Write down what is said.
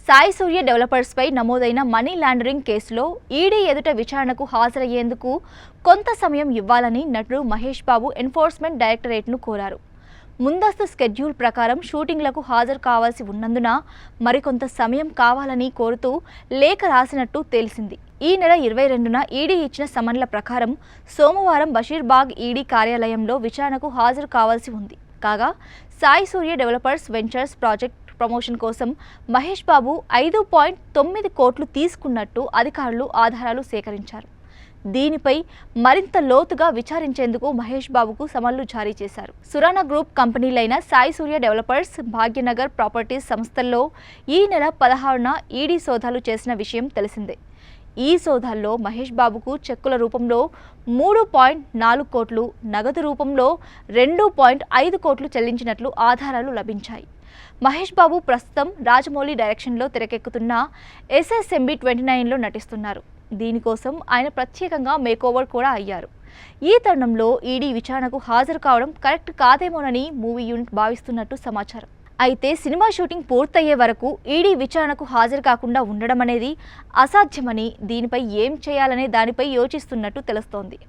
సాయి సూర్య developers పై నమోదైన money laundering కేసులో ED ఎదుట విచారణకు హాజరయ్యేందుకు కొంత సమయం ఇవ్వాలని నటుడు మహేష్ బాబు ఎన్ఫోర్స్మెంట్ డైరెక్టరేట్ను కోరారు. ముందస్తు స్కెడ్యూల్ ప్రకారం షూటింగ్లకు హాజరు కావాల్సి ఉన్నందున మరికొంత సమయం కావాలని కోరుతూ లేఖ రాసినట్టు తెలిసింది. ఈ నెల 22న ఈడీ ఇచ్చిన సమన్ల ప్రకారం సోమవారం బషీర్బాగ్ ఈడీ కార్యాలయంలో విచారణకు హాజరు కావాల్సి ఉంది. కాగా సాయి సూర్య డెవలపర్స్ వెంచర్స్ ప్రాజెక్ట్ ప్రమోషన్ కోసం మహేష్ బాబు 5.9 కోట్లు తీసుకున్నట్టు అధికారులు ఆధారాలు సేకరించారు. దీనిపై మరింత లోతుగా విచారించేందుకు మహేష్ బాబుకు సమన్లు జారీ చేశారు. సురానా గ్రూప్ కంపెనీలైన సాయి సూర్య డెవలపర్స్, భాగ్యనగర్ ప్రాపర్టీస్ సంస్థల్లో ఈ నెల 16న ఈడీ సోదాలు చేసిన విషయం తెలిసిందే. ఈ సోదాల్లో మహేష్ బాబుకు చెక్కుల రూపంలో 3.4 కోట్లు, నగదు రూపంలో 2.5 కోట్లు చెల్లించినట్లు ఆధారాలు లభించాయి. మహేష్ బాబు ప్రస్తుతం రాజమౌళి డైరెక్షన్లో తెరకెక్కుతున్న SSMB 29లో నటిస్తున్నారు. దీనికోసం ఆయన ప్రత్యేకంగా మేకోవర్ కూడా అయ్యారు. ఈ తరుణంలో ఈడీ విచారణకు హాజరు కావడం కరెక్ట్ కాదేమోనని మూవీ యూనిట్ భావిస్తున్నట్టు సమాచారం. అయితే సినిమా షూటింగ్ పూర్తయ్యే వరకు ఈడీ విచారణకు హాజరు కాకుండా ఉండడం అనేది అసాధ్యమని, దీనిపై ఏం చేయాలనే దానిపై యోచిస్తున్నట్టు తెలుస్తోంది.